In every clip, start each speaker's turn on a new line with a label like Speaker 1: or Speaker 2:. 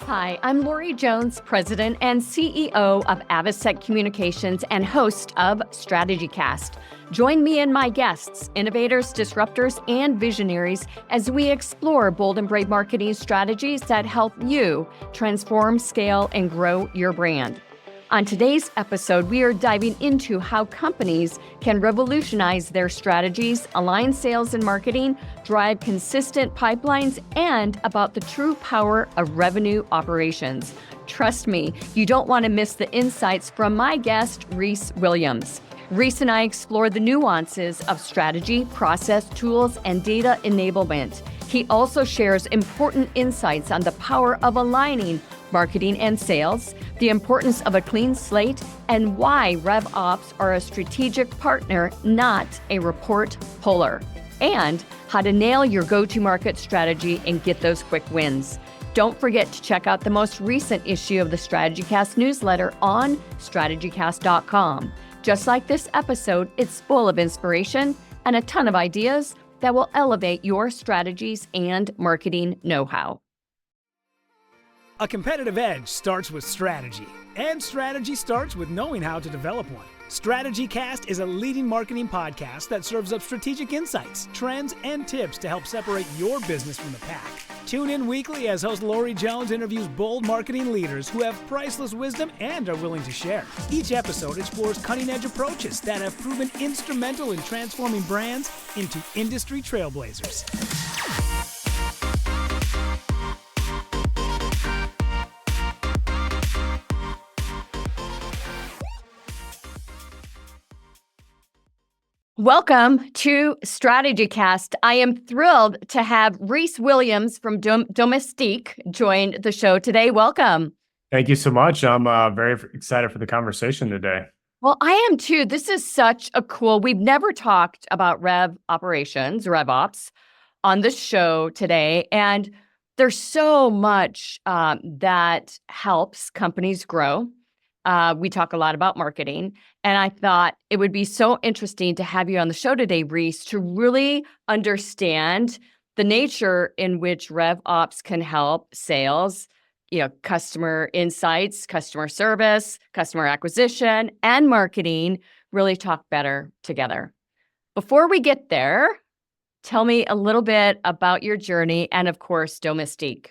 Speaker 1: Hi, I'm Lori Jones, President and CEO of Avasec Communications and host of StrategyCast. Join me and my guests, innovators, disruptors, and visionaries as we explore bold and brave marketing strategies that help you transform, scale, and grow your brand. On today's episode, we are diving into how companies can revolutionize their strategies, align sales and marketing, drive consistent pipelines, and about the true power of revenue operations. Trust me, you don't want to miss the insights from my guest, Rhys Williams. Rhys and I explore the nuances of strategy, process, tools, and data enablement. He also shares important insights on the power of aligning marketing and sales, the importance of a clean slate, and why RevOps are a strategic partner, not a report puller, and how to nail your go-to-market strategy and get those quick wins. Don't forget to check out the most recent issue of the StrategyCast newsletter on StrategyCast.com. Just like this episode, it's full of inspiration and a ton of ideas that will elevate your strategies and marketing know-how.
Speaker 2: A competitive edge starts with strategy, and strategy starts with knowing how to develop one. StrategyCast is a leading marketing podcast that serves up strategic insights, trends, and tips to help separate your business from the pack. Tune in weekly as host Lori Jones interviews bold marketing leaders who have priceless wisdom and are willing to share. Each episode explores cutting-edge approaches that have proven instrumental in transforming brands into industry trailblazers.
Speaker 1: Welcome to StrategyCast. I am thrilled to have Rhys Williams from Domestique join the show today. Welcome.
Speaker 3: Thank you so much. I'm very excited for the conversation today.
Speaker 1: Well, I am too. This is such a cool, we've never talked about RevOps on the show today. And there's so much that helps companies grow. We talk a lot about marketing, and I thought it would be so interesting to have you on the show today, Rhys, to really understand the nature in which RevOps can help sales, customer insights, customer service, customer acquisition, and marketing really talk better together. Before we get there, tell me a little bit about your journey and, of course, Domestique.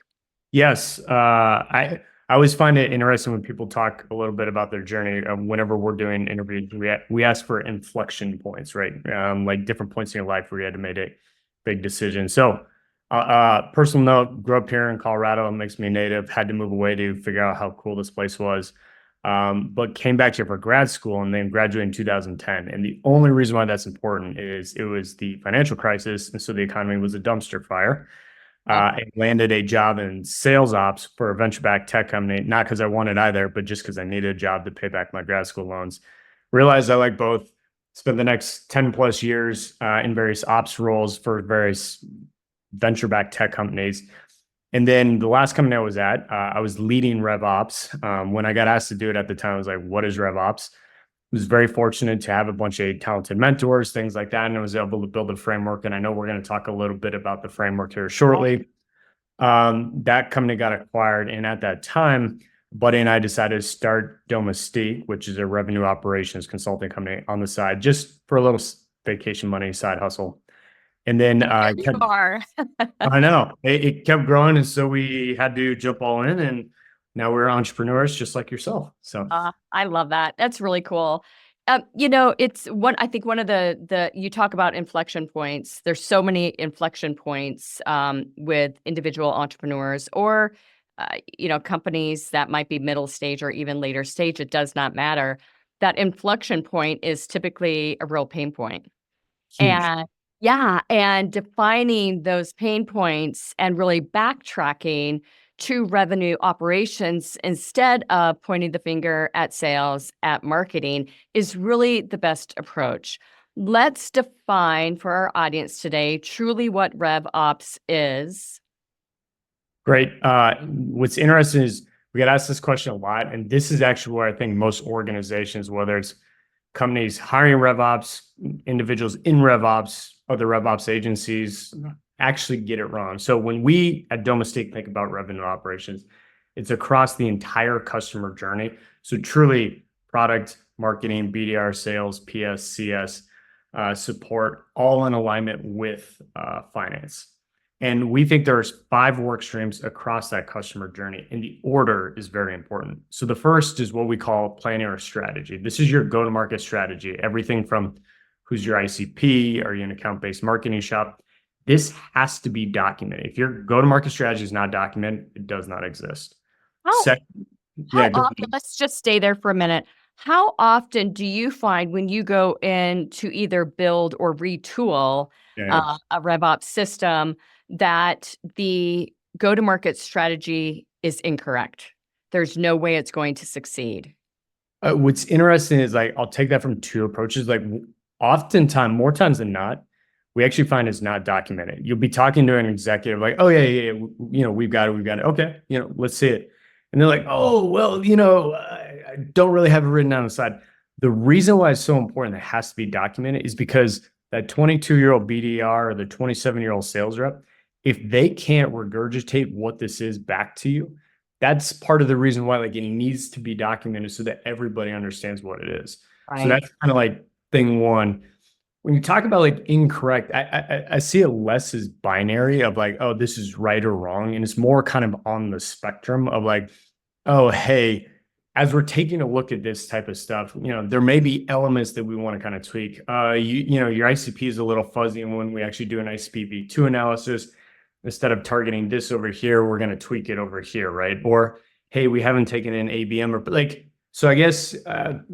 Speaker 3: Yes, I always find it interesting when people talk a little bit about their journey. Whenever we're doing interviews, we ask for inflection points, right? Like different points in your life where you had to make a big decision. So, personal note: grew up here in Colorado. It makes me a native. Had to move away to figure out how cool this place was, but came back here for grad school and then graduated in 2010. And the only reason why that's important is it was the financial crisis, and so the economy was a dumpster fire. And landed a job in sales ops for a venture-backed tech company, not because I wanted either, but just because I needed a job to pay back my grad school loans. Realized I like both. Spent the next 10 plus years in various ops roles for various venture-backed tech companies. And then the last company I was at, I was leading RevOps. When I got asked to do it at the time, I was like, what is RevOps? Was very fortunate to have a bunch of talented mentors, things like that, and I was able to build a framework. And I know we're going to talk a little bit about the framework here shortly. That company got acquired, and at that time, Buddy and I decided to start Domestique, which is a revenue operations consulting company on the side, just for a little vacation money side hustle. And then I know it kept growing, and so we had to jump all in, and now we're entrepreneurs just like yourself. So
Speaker 1: I love that. That's really cool. It's I think one of the you talk about inflection points. There's so many inflection points with individual entrepreneurs or companies that might be middle stage or even later stage. It does not matter. That inflection point is typically a real pain point.
Speaker 3: huge.
Speaker 1: And defining those pain points and really backtracking to revenue operations instead of pointing the finger at sales, at marketing, is really the best approach. Let's define for our audience today truly what RevOps is.
Speaker 3: Great. What's interesting is we get asked this question a lot, and this is actually where I think most organizations, whether it's companies hiring RevOps, individuals in RevOps, other RevOps agencies, actually get it wrong. So when we at Domestique think about revenue operations, It's across the entire customer journey. So truly product, marketing, BDR, sales, PS, CS, support, all in alignment with finance. And we think there's 5 work streams across that customer journey, and the order is very important. So the first is what we call planning or strategy. This is your go-to-market strategy. Everything from who's your ICP, are you an account-based marketing shop? This has to be documented. If your go-to-market strategy is not documented, it does not exist.
Speaker 1: How
Speaker 3: Yeah,
Speaker 1: often, let's just stay there for a minute. How often do you find when you go in to either build or retool
Speaker 3: yeah.
Speaker 1: a RevOps system that the go-to-market strategy is incorrect? There's no way it's going to succeed.
Speaker 3: What's interesting is like, I'll take that from 2 approaches. Like oftentimes, more times than not, we actually find it's not documented. You'll be talking to an executive like, oh yeah, we've got it. Okay, let's see it. And they're like, oh, well, I don't really have it written down on the side. The reason why it's so important that it has to be documented is because that 22-year-old BDR or the 27-year-old sales rep, if they can't regurgitate what this is back to you, that's part of the reason why like it needs to be documented so that everybody understands what it is.
Speaker 1: Right.
Speaker 3: So that's kind of like thing one. When you talk about like incorrect, I see it less as binary of like, oh, this is right or wrong. And it's more kind of on the spectrum of like, oh, hey, as we're taking a look at this type of stuff, there may be elements that we want to kind of tweak. Your ICP is a little fuzzy. And when we actually do an ICP v2 analysis, instead of targeting this over here, we're going to tweak it over here, right? Or, hey, we haven't taken in ABM or like, so I guess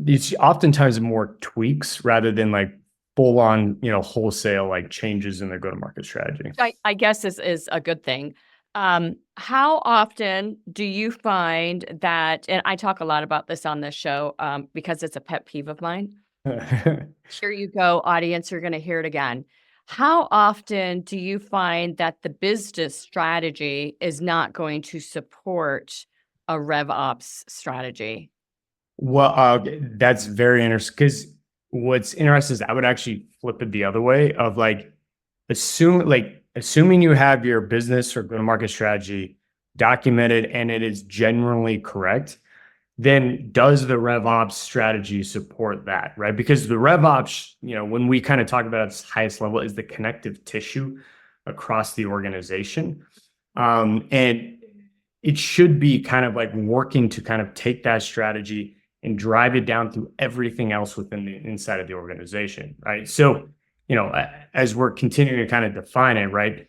Speaker 3: it's oftentimes more tweaks rather than like full on, wholesale like changes in their go-to-market strategy.
Speaker 1: I guess is a good thing. How often do you find that, and I talk a lot about this on this show because it's a pet peeve of mine. Here you go, audience, you're going to hear it again. How often do you find that the business strategy is not going to support a RevOps strategy?
Speaker 3: Well, that's very interesting because what's interesting is I would actually flip it the other way of like, assuming you have your business or go-to-market strategy documented and it is generally correct, then does the RevOps strategy support that, right? Because the RevOps, when we kind of talk about its highest level, is the connective tissue across the organization. And it should be kind of like working to kind of take that strategy and drive it down through everything else within the inside of the organization, right? So, as we're continuing to kind of define it, right?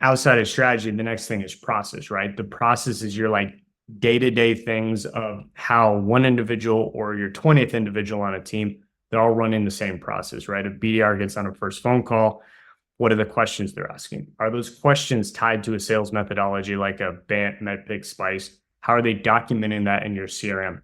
Speaker 3: Outside of strategy, the next thing is process, right? The process is your like day-to-day things of how one individual or your 20th individual on a team, they're all running the same process, right? If BDR gets on a first phone call, what are the questions they're asking? Are those questions tied to a sales methodology like a BANT, MEDPIC, SPICE? How are they documenting that in your CRM?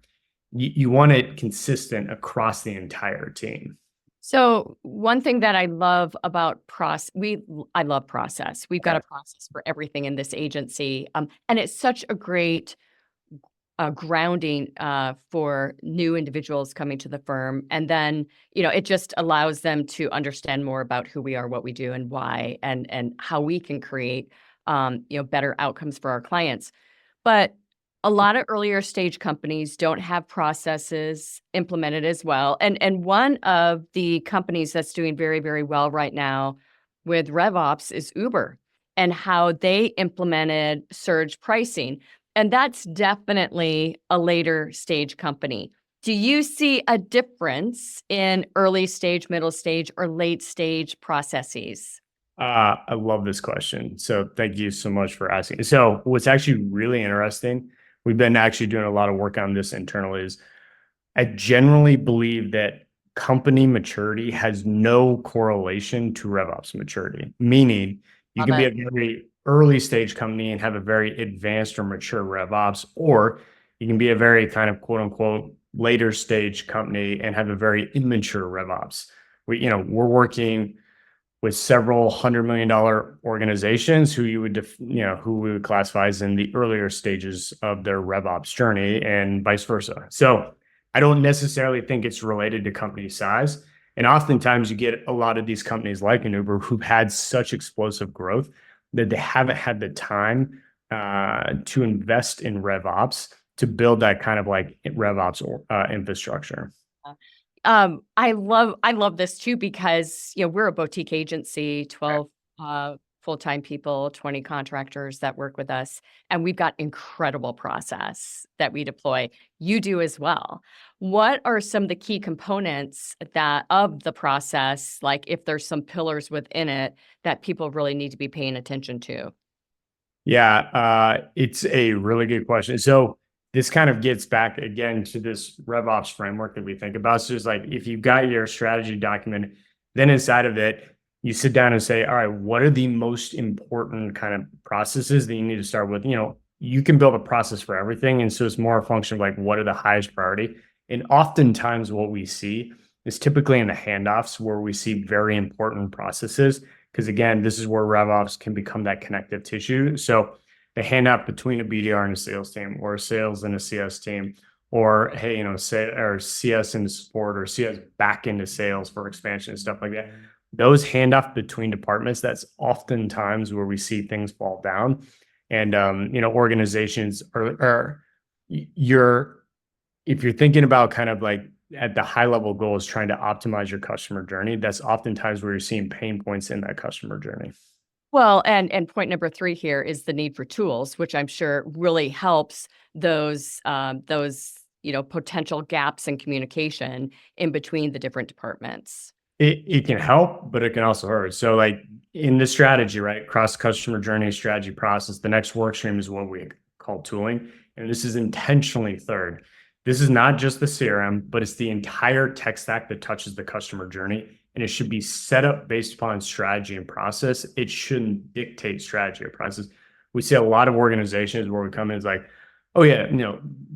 Speaker 3: You want it consistent across the entire team.
Speaker 1: So one thing that I love about I love process. We've got a process for everything in this agency. And it's such a great grounding for new individuals coming to the firm. And then, it just allows them to understand more about who we are, what we do, and why, and how we can create, better outcomes for our clients. But a lot of earlier stage companies don't have processes implemented as well. And one of the companies that's doing very, very well right now with RevOps is Uber and how they implemented surge pricing. And that's definitely a later stage company. Do you see a difference in early stage, middle stage, or late stage processes?
Speaker 3: I love this question. So thank you so much for asking. So what's actually really interesting, we've been actually doing a lot of work on this internally, is I generally believe that company maturity has no correlation to RevOps maturity, meaning you can be a very early stage company and have a very advanced or mature RevOps, or you can be a very kind of quote unquote later stage company and have a very immature RevOps. We're working with several $100 million organizations who who we would classify as in the earlier stages of their RevOps journey and vice versa. So I don't necessarily think it's related to company size. And oftentimes you get a lot of these companies like an Uber who've had such explosive growth that they haven't had the time to invest in RevOps to build that kind of like RevOps infrastructure.
Speaker 1: I love this too, because we're a boutique agency, 12 full-time people, 20 contractors that work with us, and we've got incredible process that we deploy. You do as well. What are some of the key components of the process, like if there's some pillars within it that people really need to be paying attention to?
Speaker 3: Yeah, it's a really good question. So this kind of gets back again to this RevOps framework that we think about. So it's like, if you've got your strategy document, then inside of it, you sit down and say, all right, what are the most important kind of processes that you need to start with? You can build a process for everything. And so it's more a function of like, what are the highest priority? And oftentimes what we see is typically in the handoffs where we see very important processes. Because again, this is where RevOps can become that connective tissue. So the handoff between a BDR and a sales team, or a sales and a CS team, or hey, or CS into support, or CS back into sales for expansion and stuff like that. Those handoff between departments, that's oftentimes where we see things fall down. And organizations if you're thinking about kind of like at the high level goal is trying to optimize your customer journey, that's oftentimes where you're seeing pain points in that customer journey.
Speaker 1: Well, and point number 3 here is the need for tools, which I'm sure really helps those potential gaps in communication in between the different departments.
Speaker 3: It can help, but it can also hurt. So like in the strategy, right? Cross customer journey strategy process, the next work stream is what we call tooling. And this is intentionally third. This is not just the CRM, but it's the entire tech stack that touches the customer journey. And it should be set up based upon strategy and process. It shouldn't dictate strategy or process. We see a lot of organizations where we come in, it's like, oh yeah,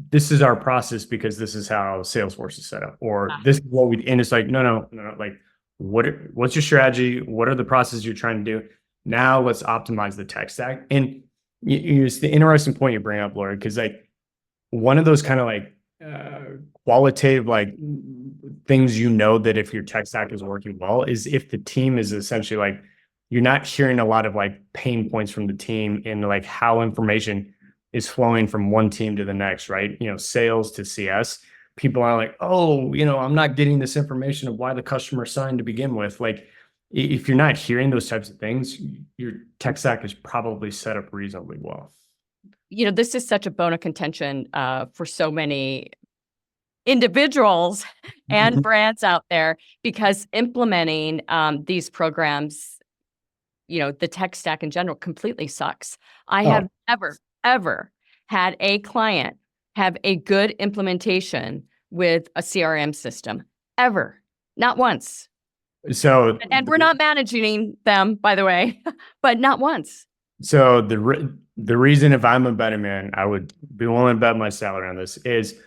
Speaker 3: this is our process because this is how Salesforce is set up, or this is what we, and it's like, no, like, what's your strategy? What are the processes you're trying to do? Now let's optimize the tech stack. And it's the interesting point you bring up, Laura, because like one of those kind of like qualitative like things, that if your tech stack is working well, is if the team is essentially like, you're not hearing a lot of like pain points from the team in like how information is flowing from one team to the next, right? Sales to CS. People are like, oh, I'm not getting this information of why the customer signed to begin with. Like, if you're not hearing those types of things, your tech stack is probably set up reasonably well.
Speaker 1: This is such a bone of contention for so many individuals and brands out there, because implementing these programs, the tech stack in general completely sucks. I have ever had a client have a good implementation with a CRM system, ever. Not once.
Speaker 3: So,
Speaker 1: and we're not managing them, by the way, but not once.
Speaker 3: So the reason, if I'm a betting man, I would be willing to bet my salary on this, is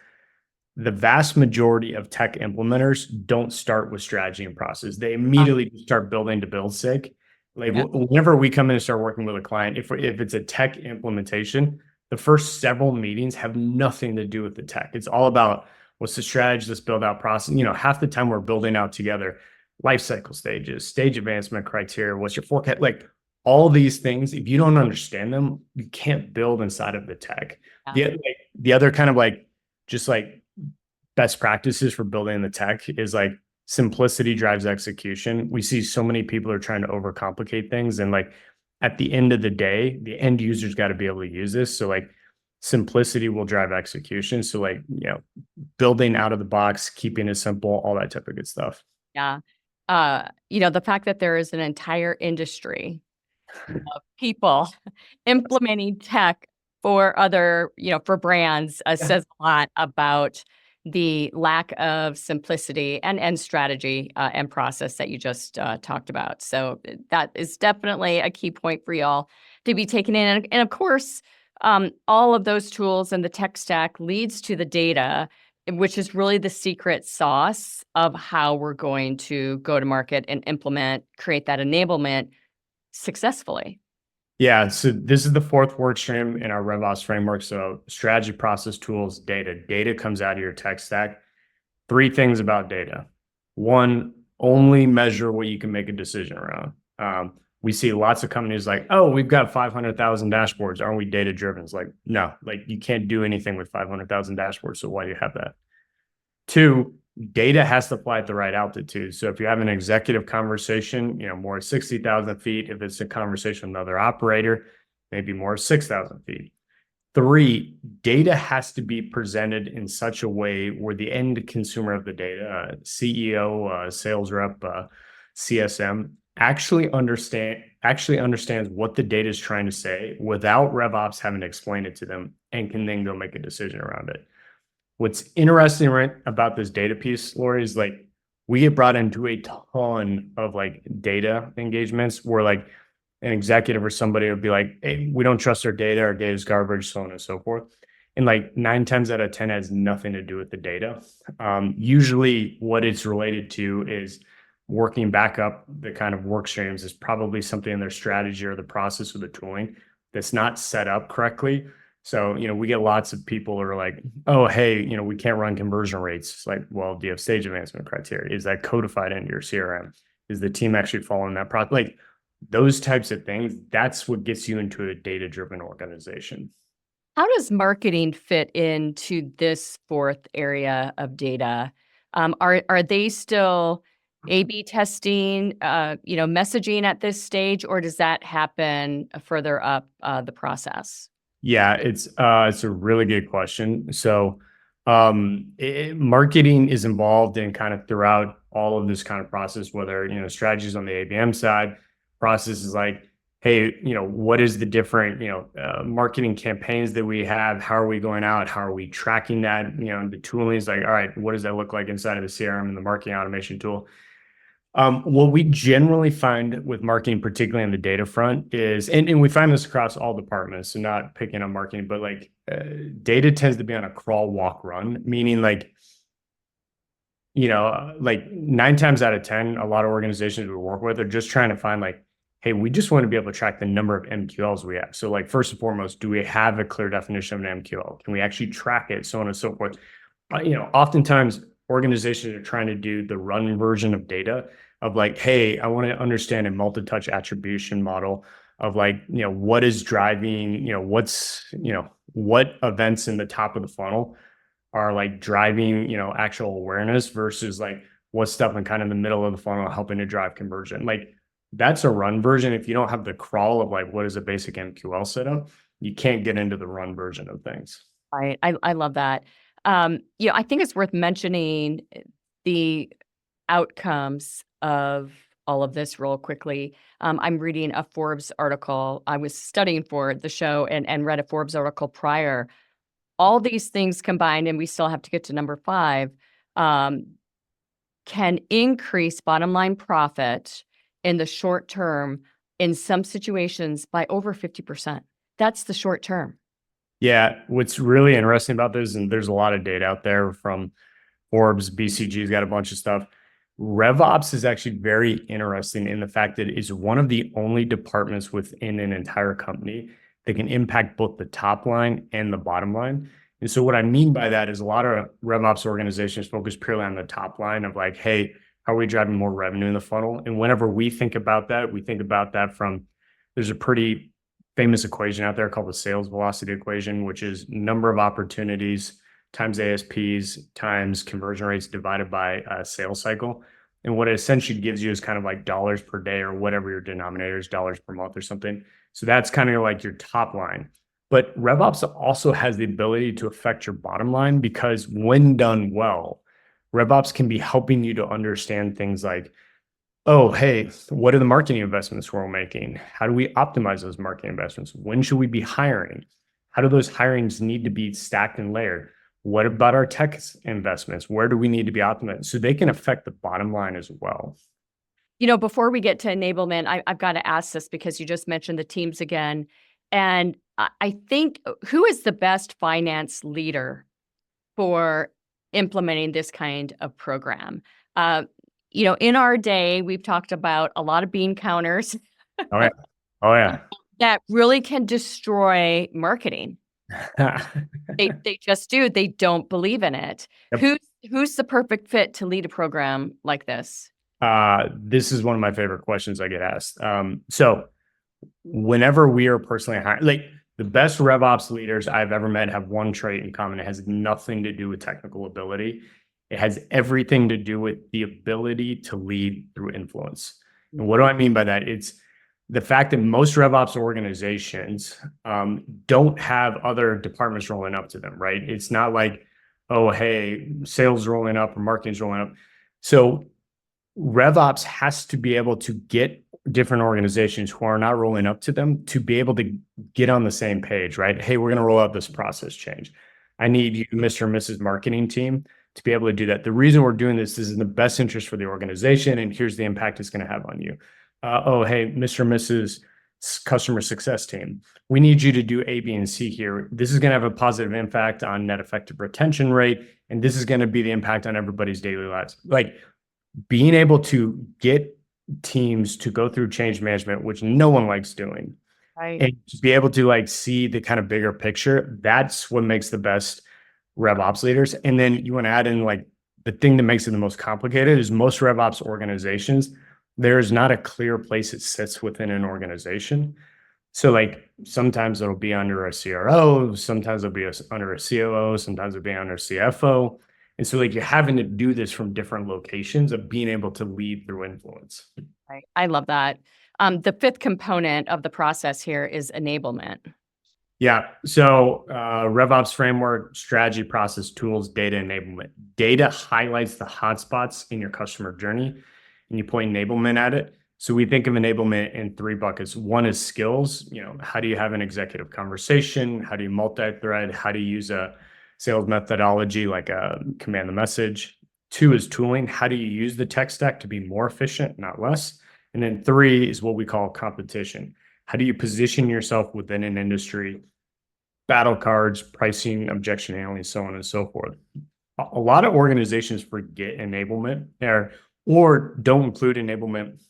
Speaker 3: the vast majority of tech implementers don't start with strategy and process. They immediately start building to build sake. Like whenever we come in and start working with a client, if it's a tech implementation, the first several meetings have nothing to do with the tech. It's all about what's the strategy, let's build out process. Half the time we're building out together life cycle stages, stage advancement criteria, what's your forecast, like all these things. If you don't understand them, you can't build inside of the tech. The other kind of like just like best practices for building the tech is like simplicity drives execution. We see so many people are trying to overcomplicate things, and like at the end of the day, the end user's got to be able to use this. So like simplicity will drive execution. So like, building out of the box, keeping it simple, all that type of good stuff.
Speaker 1: Yeah. The fact that there is an entire industry of people implementing tech for other, for brands says a lot about the lack of simplicity and strategy and process that you just talked about. So that is definitely a key point for y'all to be taken in. And of course, all of those tools and the tech stack leads to the data, which is really the secret sauce of how we're going to go to market and create that enablement successfully.
Speaker 3: Yeah, so this is the fourth work stream in our RevOps framework. So strategy, process, tools, data. Data comes out of your tech stack. 3 things about data. 1, only measure what you can make a decision around. we see lots of companies like, oh, we've got 500,000 dashboards. Aren't we data driven? It's like, no, like you can't do anything with 500,000 dashboards. So why do you have that? Two, data has to fly at the right altitude. So if you have an executive conversation, more 60,000 feet. If it's a conversation with another operator, maybe more 6,000 feet. Three, data has to be presented in such a way where the end consumer of the data, CEO, sales rep, CSM, actually understands what the data is trying to say without RevOps having to explain it to them and can then go make a decision around it. What's interesting about this data piece, Lori, is like we get brought into a ton of like data engagements where like an executive or somebody would be like, hey, we don't trust our data is garbage, so on and so forth. And like 9 times out of 10 has nothing to do with the data. Usually what it's related to is working back up the kind of work streams is probably something in their strategy or the process or the tooling that's not set up correctly. So, we get lots of people who are like, oh, hey, we can't run conversion rates. It's like, well, do you have stage advancement criteria? Is that codified into your CRM? Is the team actually following that process? Like those types of things, that's what gets you into a data-driven organization.
Speaker 1: How does marketing fit into this fourth area of data? Are they still A/B testing, messaging at this stage, or does that happen further up the process?
Speaker 3: Yeah, it's a really good question. So, marketing is involved in kind of throughout all of this kind of process, whether, strategies on the ABM side, process is like, hey, what is the different, marketing campaigns that we have? How are we going out? How are we tracking that? The tooling is like, all right, what does that look like inside of the CRM and the marketing automation tool? What we generally find with marketing, particularly on the data front, is, and we find this across all departments, so not picking on marketing, but like data tends to be on a crawl, walk, run, meaning like, like 9 times out of 10, a lot of organizations we work with are just trying to find like, hey, we just want to be able to track the number of MQLs we have. So like, first and foremost, do we have a clear definition of an MQL? Can we actually track it? So on and so forth. Oftentimes organizations are trying to do the run version of data of like, hey, I want to understand a multi-touch attribution model of like, what is driving, what events in the top of the funnel are like driving, actual awareness versus like what stuff in kind of the middle of the funnel helping to drive conversion. Like that's a run version. If you don't have the crawl of like, what is a basic MQL setup, you can't get into the run version of things.
Speaker 1: Right. I love that. I think it's worth mentioning the outcomes of all of this real quickly. I'm reading a Forbes article. I was studying for the show and read a Forbes article prior. All these things combined, and we still have to get to number 5, can increase bottom line profit in the short term in some situations by over 50%. That's the short term.
Speaker 3: Yeah, what's really interesting about this, and there's a lot of data out there from Forbes, BCG's got a bunch of stuff. RevOps is actually very interesting in the fact that it's one of the only departments within an entire company that can impact both the top line and the bottom line. And so what I mean by that is a lot of RevOps organizations focus purely on the top line of like, hey, how are we driving more revenue in the funnel? And whenever we think about that, from, there's a pretty famous equation out there called the sales velocity equation, which is number of opportunities times ASPs times conversion rates divided by sales cycle. And what it essentially gives you is kind of like dollars per day or whatever your denominator is, dollars per month or something. So that's kind of like your top line. But RevOps also has the ability to affect your bottom line because when done well, RevOps can be helping you to understand things like, oh, hey, what are the marketing investments we're making? How do we optimize those marketing investments? When should we be hiring? How do those hirings need to be stacked and layered? What about our tech investments? Where do we need to be optimized? So they can affect the bottom line as well.
Speaker 1: Before we get to enablement, I've got to ask this because you just mentioned the teams again. And I think, who is the best finance leader for implementing this kind of program? In our day, we've talked about a lot of bean counters.
Speaker 3: Oh yeah.
Speaker 1: That really can destroy marketing. They just do. They don't believe in it. Yep. Who's the perfect fit to lead a program like this?
Speaker 3: This is one of my favorite questions I get asked. So whenever we are personally hiring, like the best RevOps leaders I've ever met have one trait in common. It has nothing to do with technical ability. It has everything to do with the ability to lead through influence. And what do I mean by that? It's the fact that most RevOps organizations don't have other departments rolling up to them, right? It's not like, oh, hey, sales rolling up or marketing's rolling up. So RevOps has to be able to get different organizations who are not rolling up to them to be able to get on the same page, right? Hey, we're going to roll out this process change. I need you, Mr. and Mrs. Marketing team, to be able to do that. The reason we're doing this is in the best interest for the organization, and here's the impact it's going to have on you. Oh, hey, Mr. and Mrs. Customer Success team, we need you to do A, B, and C here. This is going to have a positive impact on net effective retention rate, and this is going to be the impact on everybody's daily lives. Like being able to get teams to go through change management, which no one likes doing,
Speaker 1: Right.
Speaker 3: and to be able to like see the kind of bigger picture, that's what makes the best RevOps leaders. And then you want to add in like the thing that makes it the most complicated is most RevOps organizations, there's not a clear place it sits within an organization. So like sometimes it'll be under a CRO, sometimes it'll be under a COO, sometimes it'll be under a CFO. And so like you're having to do this from different locations of being able to lead through influence.
Speaker 1: Right. I love that. The fifth component of the process here is enablement.
Speaker 3: Yeah. So RevOps framework, strategy, process, tools, data enablement. Data highlights the hotspots in your customer journey, and you point enablement at it. So we think of enablement in three buckets. One is skills. How do you have an executive conversation? How do you multi-thread? How do you use a sales methodology like a command the message? Two is tooling. How do you use the tech stack to be more efficient, not less? And then three is what we call competition. How do you position yourself within an industry? Battle cards, pricing, objection handling, so on and so forth. A lot of organizations forget enablement or don't include enablement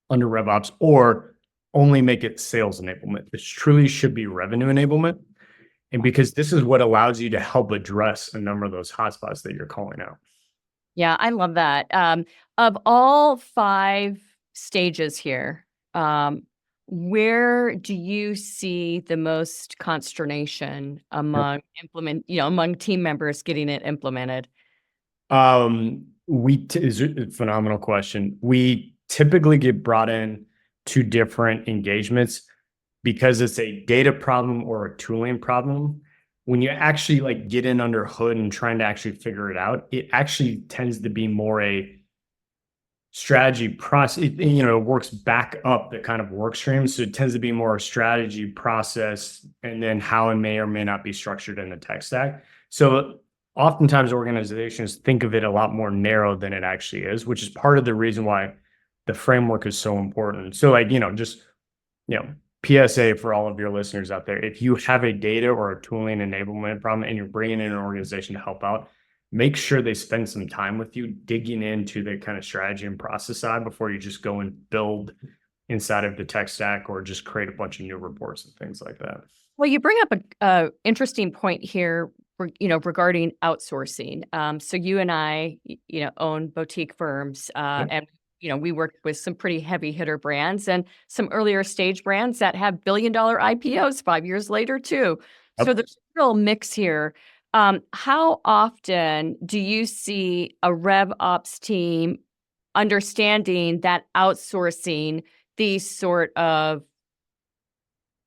Speaker 3: under RevOps or only make it sales enablement. This truly should be revenue enablement. And because this is what allows you to help address a number of those hotspots that you're calling out.
Speaker 1: Yeah, I love that. Of all 5 stages here, where do you see the most consternation among among team members getting it implemented?
Speaker 3: Is a phenomenal question. We typically get brought in to different engagements because it's a data problem or a tooling problem. When you actually like get in under hood and trying to actually figure it out, it actually tends to be more a strategy process. It works back up the kind of work stream. So it tends to be more a strategy process and then how it may or may not be structured in the tech stack. So oftentimes organizations think of it a lot more narrow than it actually is, which is part of the reason why the framework is so important. So like, PSA for all of your listeners out there, if you have a data or a tooling enablement problem and you're bringing in an organization to help out, make sure they spend some time with you digging into the kind of strategy and process side before you just go and build inside of the tech stack or just create a bunch of new reports and things like that.
Speaker 1: Well, you bring up a interesting point here, regarding outsourcing. So you and I, own boutique firms, and we work with some pretty heavy hitter brands and some earlier stage brands that have billion-dollar IPOs 5 years later too.
Speaker 3: Yep.
Speaker 1: So there's a real mix here. How often do you see a RevOps team understanding that outsourcing these sort of,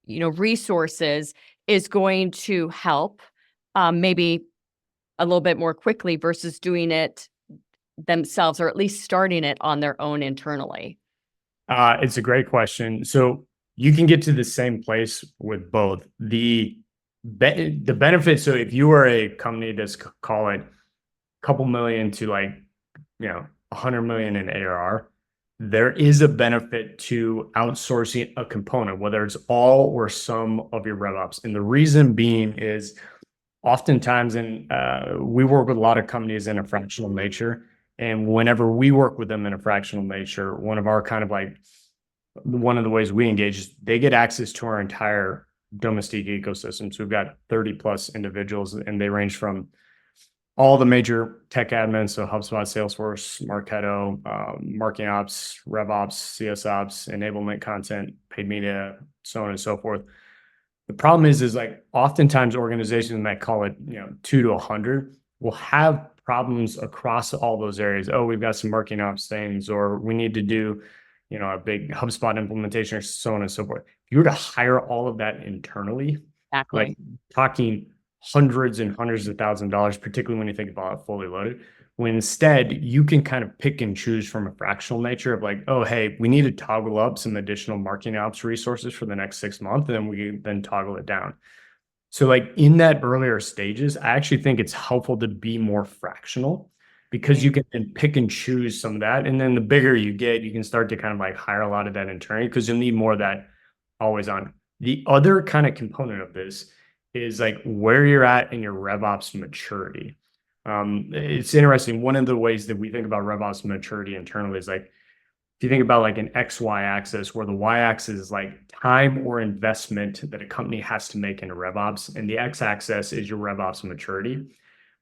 Speaker 1: resources is going to help maybe a little bit more quickly versus doing it themselves, or at least starting it on their own internally?
Speaker 3: It's a great question. So you can get to the same place with both. The benefit. So if you are a company that's call it a couple million to like, 100 million in ARR, there is a benefit to outsourcing a component, whether it's all or some of your RevOps. And the reason being is oftentimes, we work with a lot of companies in a fractional nature. And whenever we work with them in a fractional nature, one of the ways we engage is they get access to our entire Domestique ecosystem. So we've got 30 plus individuals and they range from all the major tech admins, so HubSpot, Salesforce, Marketo, marketing ops, RevOps, CS ops, enablement content, paid media, so on and so forth. The problem is like oftentimes organizations that call it, 2 to 100 will have problems across all those areas. Oh, we've got some marketing ops things, or we need to do, a big HubSpot implementation, or so on and so forth. If you were to hire all of that internally,
Speaker 1: Exactly.
Speaker 3: like talking hundreds and hundreds of thousands of dollars, particularly when you think about it fully loaded, when instead you can kind of pick and choose from a fractional nature of like, oh, hey, we need to toggle up some additional marketing ops resources for the next 6 months, and then we then toggle it down. So like in that earlier stages, I actually think it's helpful to be more fractional because you can then pick and choose some of that. And then the bigger you get, you can start to kind of like hire a lot of that internally because you'll need more of that always on. The other kind of component of this is like where you're at in your RevOps maturity. It's interesting. One of the ways that we think about RevOps maturity internally is like, if you think about like an XY axis, where the Y axis is like time or investment that a company has to make into RevOps, and the X axis is your RevOps maturity.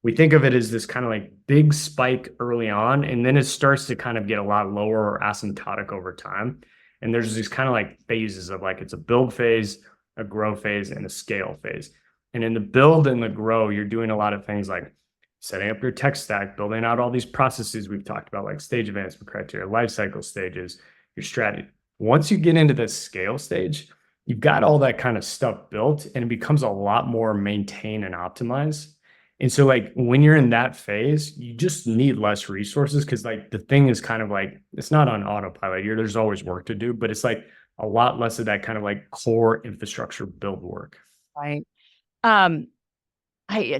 Speaker 3: We think of it as this kind of like big spike early on, and then it starts to kind of get a lot lower or asymptotic over time. And there's these kind of like phases of like, it's a build phase, a grow phase, and a scale phase. And in the build and the grow, you're doing a lot of things like setting up your tech stack, building out all these processes we've talked about, like stage advancement criteria, lifecycle stages, your strategy. Once you get into the scale stage, you've got all that kind of stuff built, and it becomes a lot more maintain and optimize. And so like when you're in that phase, you just need less resources because like the thing is kind of like, it's not on autopilot. There's always work to do, but it's like a lot less of that kind of like core infrastructure build work.
Speaker 1: Right.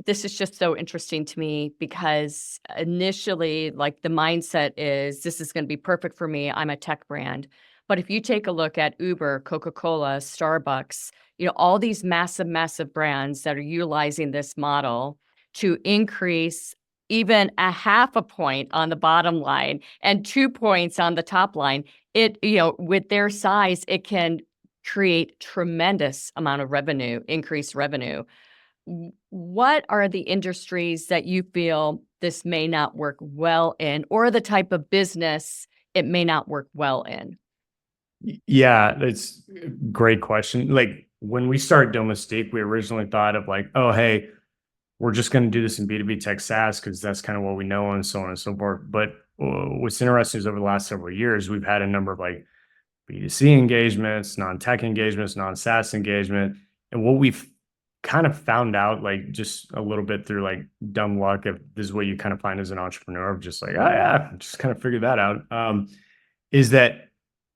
Speaker 1: This is just so interesting to me because initially, like the mindset is this is going to be perfect for me. I'm a tech brand. But if you take a look at Uber, Coca-Cola, Starbucks, all these massive, massive brands that are utilizing this model to increase even a half a point on the bottom line and 2 points on the top line, with their size, it can create tremendous amount of revenue, increased revenue. What are the industries that you feel this may not work well in, or the type of business it may not work well in?
Speaker 3: Yeah, that's a great question. Like when we started Domestique, we originally thought of like, oh, hey, we're just going to do this in B2B tech SaaS because that's kind of what we know and so on and so forth. But what's interesting is over the last several years, we've had a number of like B2C engagements, non-tech engagements, non-SaaS engagement. And what we've kind of found out, like just a little bit through like dumb luck, if this is what you kind of find as an entrepreneur, of just like, oh yeah, just kind of figured that out, is that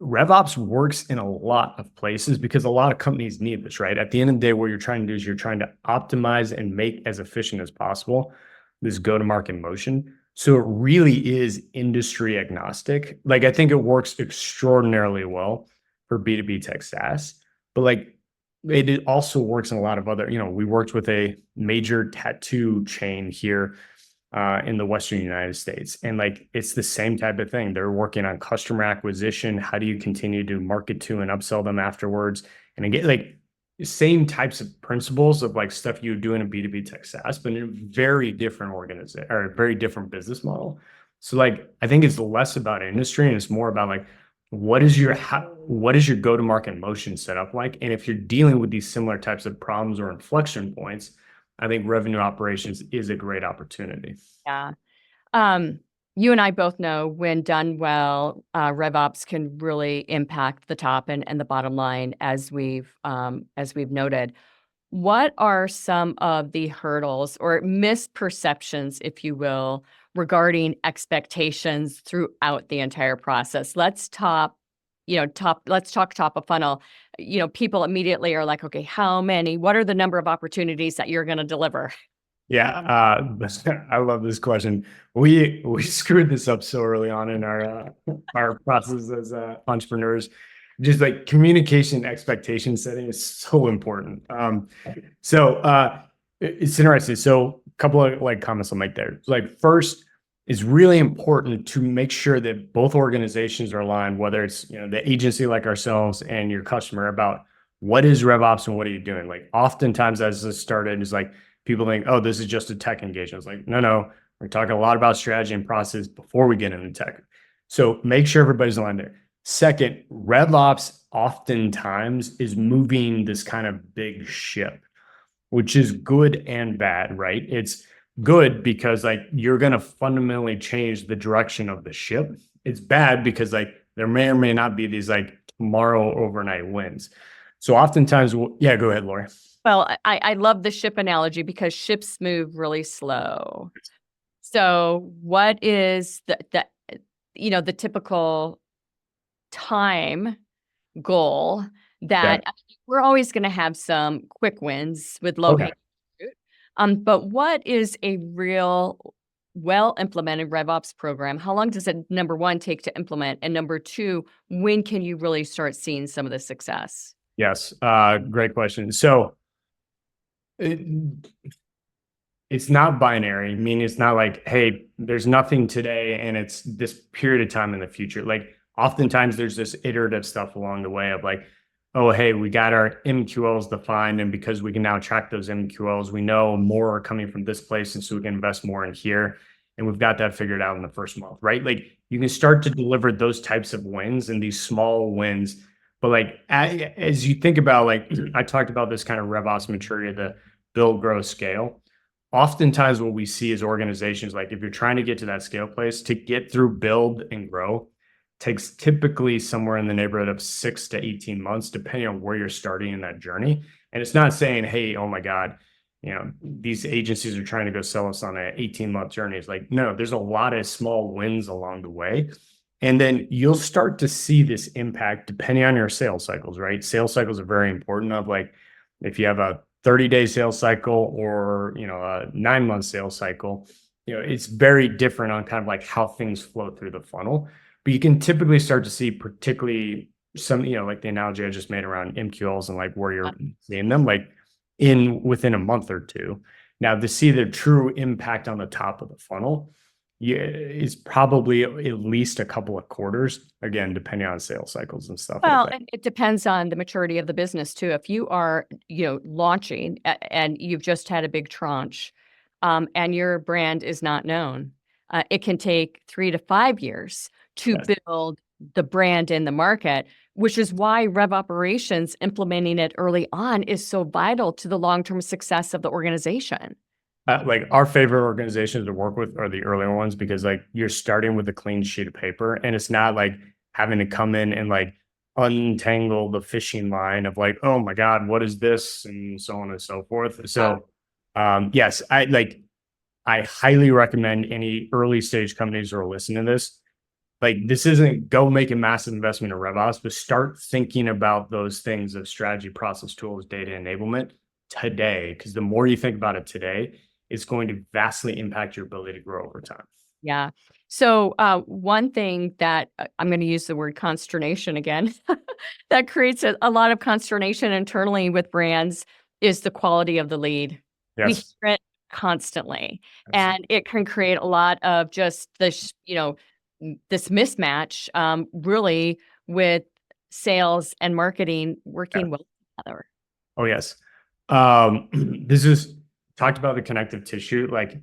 Speaker 3: RevOps works in a lot of places because a lot of companies need this, right? At the end of the day, what you're trying to do is you're trying to optimize and make as efficient as possible this go-to-market motion. So it really is industry agnostic. Like I think it works extraordinarily well for B2B tech SaaS, but like it also works in a lot of other, we worked with a major tattoo chain here in the Western United States. And like, it's the same type of thing. They're working on customer acquisition. How do you continue to market to and upsell them afterwards? And again, like same types of principles of like stuff you do in a B2B tech SaaS, but in a very different organization or a very different business model. So like, I think it's less about industry and it's more about like, what is your go-to-market motion set up like? And if you're dealing with these similar types of problems or inflection points, I think revenue operations is a great opportunity.
Speaker 1: Yeah. You and I both know when done well, RevOps can really impact the top and the bottom line, as we've noted. What are some of the hurdles or misperceptions, if you will, regarding expectations throughout the entire process? Let's talk top of funnel. People immediately are like, okay, what are the number of opportunities that you're going to deliver?
Speaker 3: Yeah, I love this question. We screwed this up so early on in our process as entrepreneurs. Just like communication expectation setting is so important. So it's interesting. So a couple of like comments I'll make there. Like first, it's really important to make sure that both organizations are aligned, whether it's the agency like ourselves and your customer, about what is RevOps and what are you doing. Like oftentimes as this started is like, people think, oh, this is just a tech engagement. It's like, no, we're talking a lot about strategy and process before we get into tech. So make sure everybody's aligned there. Second, RevOps oftentimes is moving this kind of big ship, which is good and bad, right? It's good because like you're going to fundamentally change the direction of the ship. It's bad because like there may or may not be these like tomorrow overnight wins. So oftentimes, yeah, go ahead, Lori.
Speaker 1: Well, I love the ship analogy because ships move really slow. So what is the typical time goal that we're always going to have some quick wins with low hanging fruit. But what is a real well-implemented RevOps program? How long does it, number one, take to implement? And number two, when can you really start seeing some of the success?
Speaker 3: Yes, great question. So it's not binary, meaning it's not like, hey, there's nothing today and it's this period of time in the future. Like oftentimes there's this iterative stuff along the way of like, oh, hey, we got our MQLs defined. And because we can now track those MQLs, we know more are coming from this place. And so we can invest more in here. And we've got that figured out in the first month, right? Like you can start to deliver those types of wins and these small wins. But like, as you think about, like I talked about this kind of RevOps maturity, the build, grow, scale. Oftentimes what we see is organizations, like if you're trying to get to that scale place, to get through build and grow takes typically somewhere in the neighborhood of 6 to 18 months, depending on where you're starting in that journey. And it's not saying, hey, oh my God, these agencies are trying to go sell us on an 18-month journey. It's like, no, there's a lot of small wins along the way. And then you'll start to see this impact depending on your sales cycles, right? Sales cycles are very important of like, if you have a 30-day sales cycle or, a 9-month sales cycle, it's very different on kind of like how things flow through the funnel. But you can typically start to see particularly some, like the analogy I just made around MQLs and like where you're seeing them, like within a month or two. Now to see the true impact on the top of the funnel, is probably at least a couple of quarters, again, depending on sales cycles and stuff.
Speaker 1: Well,
Speaker 3: like that.
Speaker 1: And it depends on the maturity of the business too. If you are, launching and you've just had a big tranche, and your brand is not known, it can take 3 to 5 years to build the brand in the market, which is why Rev Operations implementing it early on is so vital to the long-term success of the organization.
Speaker 3: Like our favorite organizations to work with are the earlier ones because like you're starting with a clean sheet of paper and it's not like having to come in and like untangle the fishing line of like, oh my God, what is this? And so on and so forth. So yes, I highly recommend any early stage companies who are listening to this. Like this isn't go make a massive investment in RevOps, but start thinking about those things of strategy, process, tools, data enablement today. Because the more you think about it today, it's going to vastly impact your ability to grow over time.
Speaker 1: Yeah. So one thing that I'm going to use the word consternation again, that creates a lot of consternation internally with brands is the quality of the lead.
Speaker 3: Yes.
Speaker 1: We hear it constantly. And it can create a lot of just this, this mismatch really with sales and marketing working well together.
Speaker 3: Oh, yes. This is talked about the connective tissue. Like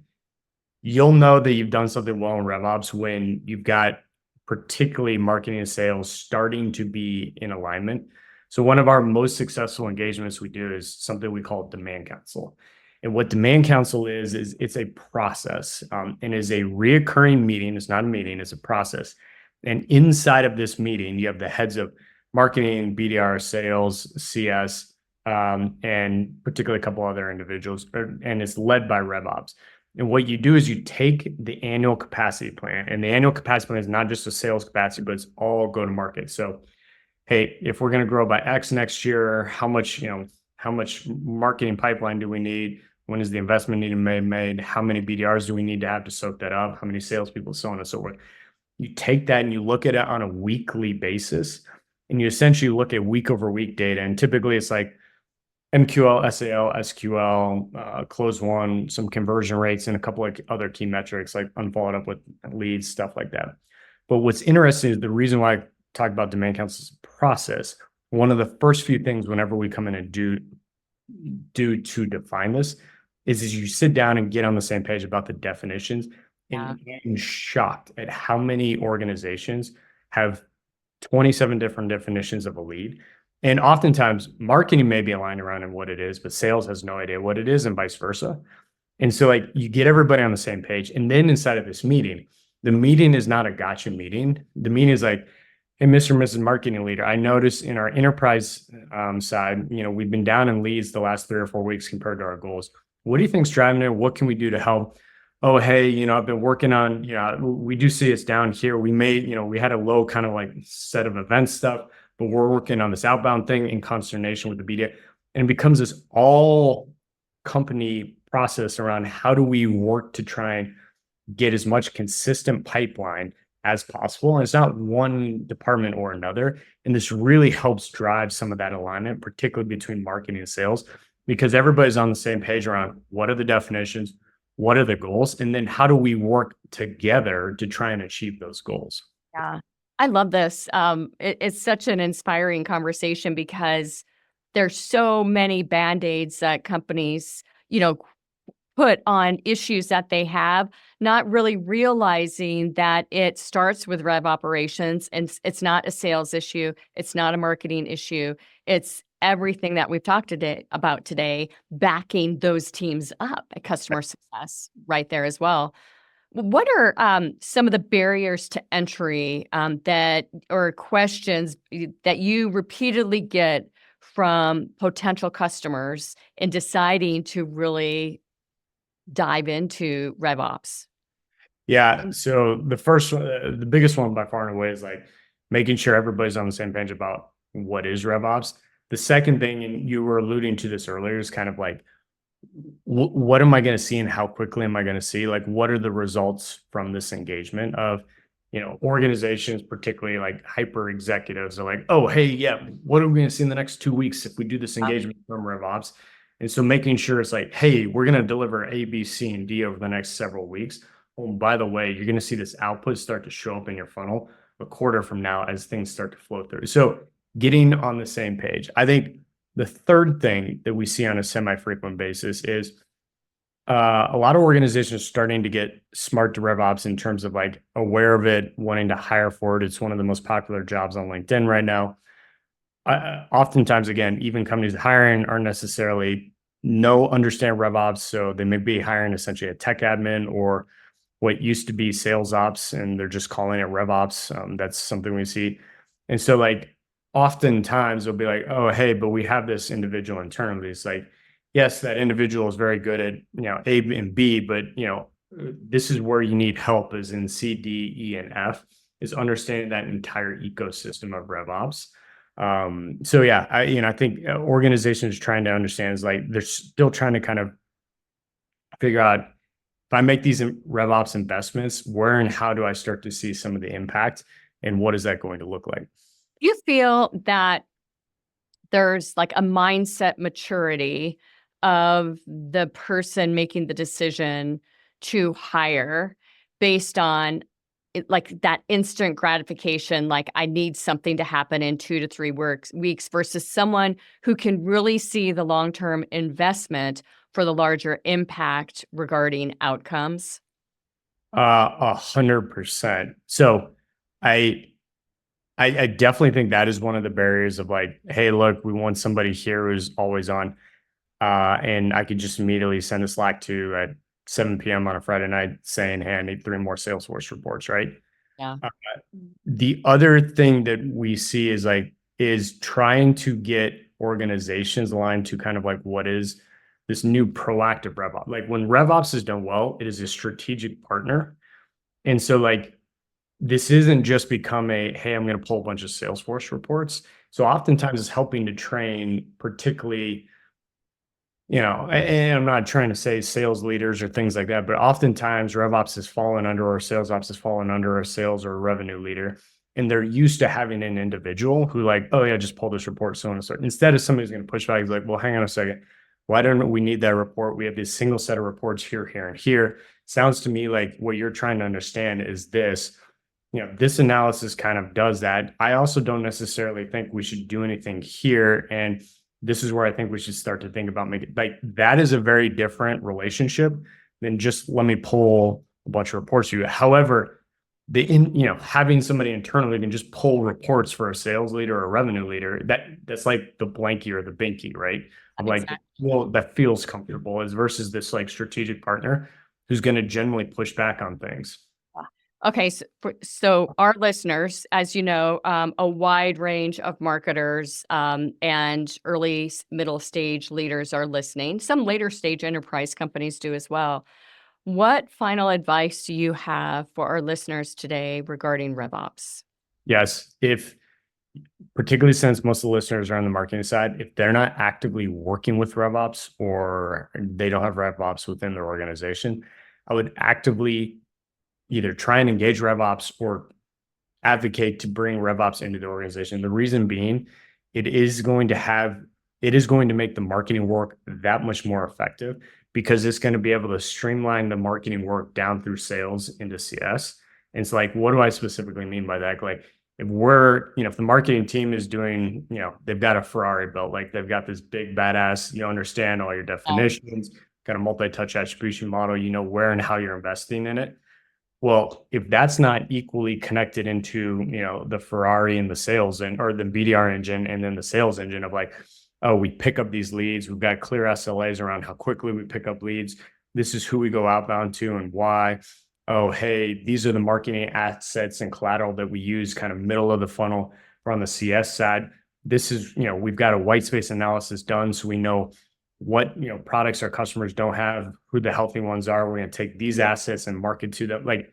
Speaker 3: you'll know that you've done something well in RevOps when you've got particularly marketing and sales starting to be in alignment. So one of our most successful engagements we do is something we call demand council. And what demand council is it's a process and is a reoccurring meeting. It's not a meeting, it's a process. And inside of this meeting, you have the heads of marketing, BDR, sales, CS, and particularly a couple other individuals, and it's led by RevOps. And what you do is you take the annual capacity plan, and the annual capacity plan is not just a sales capacity, but it's all go to market. So, hey, if we're going to grow by X next year, how much marketing pipeline do we need? When is the investment need to be made? How many BDRs do we need to have to soak that up? How many salespeople, so on and so forth. You take that and you look at it on a weekly basis, and you essentially look at week over week data. And typically it's like MQL, SAL, SQL, close one, some conversion rates, and a couple of other key metrics like unfollowed up with leads, stuff like that. But what's interesting is the reason why I talk about demand council is process. One of the first few things whenever we come in and do to define this is you sit down and get on the same page about the definitions.
Speaker 1: Yeah.
Speaker 3: And I'm shocked at how many organizations have 27 different definitions of a lead. And oftentimes marketing may be aligned around in what it is, but sales has no idea what it is and vice versa. And so like you get everybody on the same page. And then inside of this meeting, the meeting is not a gotcha meeting. The meeting is like, hey, Mr. and Mrs. Marketing Leader, I noticed in our enterprise side, we've been down in leads the last 3 or 4 weeks compared to our goals. What do you think's driving it? What can we do to help? Oh, hey, I've been working on, we do see it's down here. We made, we had a low kind of like set of event stuff, but we're working on this outbound thing in consternation with the BDA. And it becomes this all company process around how do we work to try and get as much consistent pipeline as possible. And it's not one department or another. And this really helps drive some of that alignment, particularly between marketing and sales, because everybody's on the same page around what are the definitions, what are the goals, and then how do we work together to try and achieve those goals?
Speaker 1: Yeah, I love this. It's such an inspiring conversation because there's so many Band-Aids that companies, put on issues that they have, not really realizing that it starts with rev operations, and it's not a sales issue. It's not a marketing issue. It's everything that we've talked about today, backing those teams up at customer success right there as well. What are some of the barriers to entry or questions that you repeatedly get from potential customers in deciding to really dive into RevOps?
Speaker 3: Yeah. So the first one, the biggest one by far and away is like making sure everybody's on the same page about what is RevOps. The second thing, and you were alluding to this earlier, is kind of like, what am I going to see and how quickly am I going to see? Like, what are the results from this engagement of, organizations, particularly like hyper executives are like, oh, hey, yeah, what are we going to see in the next 2 weeks if we do this engagement from RevOps? And so making sure it's like, hey, we're going to deliver A, B, C, and D over the next several weeks. Oh, by the way, you're going to see this output start to show up in your funnel a quarter from now as things start to flow through. So getting on the same page. I think the third thing that we see on a semi-frequent basis is a lot of organizations are starting to get smart to RevOps in terms of like aware of it, wanting to hire for it. It's one of the most popular jobs on LinkedIn right now. Oftentimes, again, even companies hiring aren't necessarily understand RevOps, so they may be hiring essentially a tech admin or what used to be sales ops, and they're just calling it RevOps. That's something we see. And so like oftentimes they'll be like, oh, hey, but we have this individual internally. It's like, yes, that individual is very good at, A and B, but, this is where you need help is in C, D, E, and F, is understanding that entire ecosystem of RevOps. So yeah, I think organizations trying to understand is like, they're still trying to kind of figure out, if I make these RevOps investments, where and how do I start to see some of the impact and what is that going to look like?
Speaker 1: You feel that there's like a mindset maturity of the person making the decision to hire based on like that instant gratification, like I need something to happen in 2 to 3 weeks versus someone who can really see the long-term investment for the larger impact regarding outcomes?
Speaker 3: 100%. So I definitely think that is one of the barriers of like, hey, look, we want somebody here who's always on. And I could just immediately send a Slack to at 7 p.m. on a Friday night saying, hey, I need 3 more Salesforce reports, right?
Speaker 1: Yeah.
Speaker 3: The other thing that we see is trying to get organizations aligned to kind of like what is this new proactive RevOps. Like when RevOps is done well, it is a strategic partner. And so like, this isn't just become hey, I'm going to pull a bunch of Salesforce reports. So oftentimes it's helping to train particularly, and I'm not trying to say sales leaders or things like that, but oftentimes RevOps has fallen under or sales ops has fallen under a sales or a revenue leader. And they're used to having an individual who like, oh yeah, just pull this report, so on and so forth. Instead of somebody's going to push back, he's like, well, hang on a second. Why don't we need that report? We have this single set of reports here, here, and here. Sounds to me like what you're trying to understand is this. This analysis kind of does that. I also don't necessarily think we should do anything here. And this is where I think we should start to think about making, like, that is a very different relationship than just let me pull a bunch of reports to you. However, having somebody internally can just pull reports for a sales leader or a revenue leader, that's like the blankie or the binky, right? Like, well, that feels comfortable as versus this like strategic partner who's going to generally push back on things.
Speaker 1: Okay, so our listeners, as you know, a wide range of marketers and early, middle stage leaders are listening. Some later stage enterprise companies do as well. What final advice do you have for our listeners today regarding RevOps?
Speaker 3: Yes, particularly since most of the listeners are on the marketing side, if they're not actively working with RevOps or they don't have RevOps within their organization, I would actively either try and engage RevOps or advocate to bring RevOps into the organization. The reason being, it is going to make the marketing work that much more effective because it's going to be able to streamline the marketing work down through sales into CS. And it's like, what do I specifically mean by that? Like, if the marketing team is doing, they've got a Ferrari belt, like they've got this big badass, you understand all your definitions, got a multi-touch attribution model, where and how you're investing in it. Well, if that's not equally connected into, the Ferrari and the sales or the BDR engine and then the sales engine of like, oh, we pick up these leads. We've got clear SLAs around how quickly we pick up leads. This is who we go outbound to and why. Oh, hey, these are the marketing assets and collateral that we use kind of middle of the funnel or on the CS side. This is, we've got a white space analysis done. So we know what, products our customers don't have, who the healthy ones are. We're going to take these assets and market to them. Like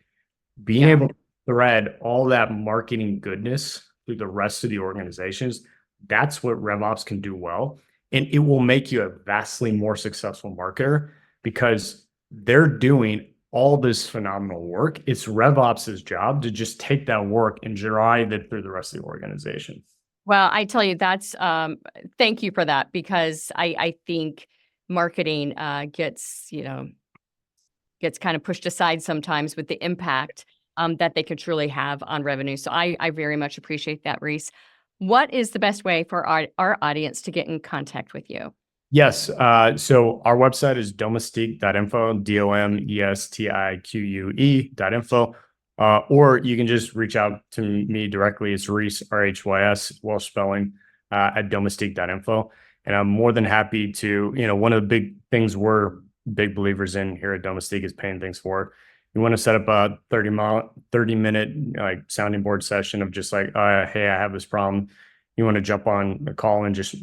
Speaker 3: being able to thread all that marketing goodness through the rest of the organizations, that's what RevOps can do well. And it will make you a vastly more successful marketer because they're doing all this phenomenal work. It's RevOps' job to just take that work and drive it through the rest of the organization.
Speaker 1: Well, I tell you, thank you for that, because I think marketing gets kind of pushed aside sometimes with the impact that they could truly have on revenue. So I very much appreciate that, Rhys. What is the best way for our audience to get in contact with you?
Speaker 3: Yes. So our website is domestique.info, domestiquue.info. Or you can just reach out to me directly. It's Rhys, RHYS, Welsh spelling, at domestique.info. And I'm more than happy to, one of the big things we're big believers in here at Domestique is paying things forward. You want to set up a 30-minute like sounding board session of just like, hey, I have this problem. You want to jump on a call and just,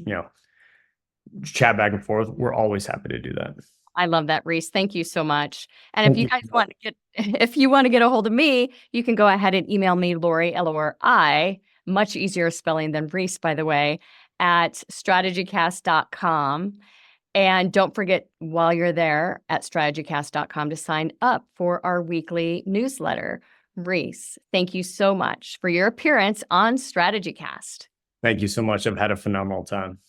Speaker 3: chat back and forth. We're always happy to do that.
Speaker 1: I love that, Rhys. Thank you so much. And if you guys want to get a hold of me, you can go ahead and email me, Lori, Lori, much easier spelling than Rhys, by the way, at StrategyCast.com. And don't forget, while you're there at StrategyCast.com, to sign up for our weekly newsletter. Rhys, thank you so much for your appearance on StrategyCast.
Speaker 3: Thank you so much. I've had a phenomenal time.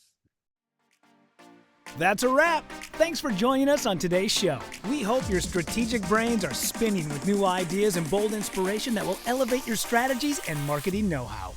Speaker 2: That's a wrap. Thanks for joining us on today's show. We hope your strategic brains are spinning with new ideas and bold inspiration that will elevate your strategies and marketing know-how.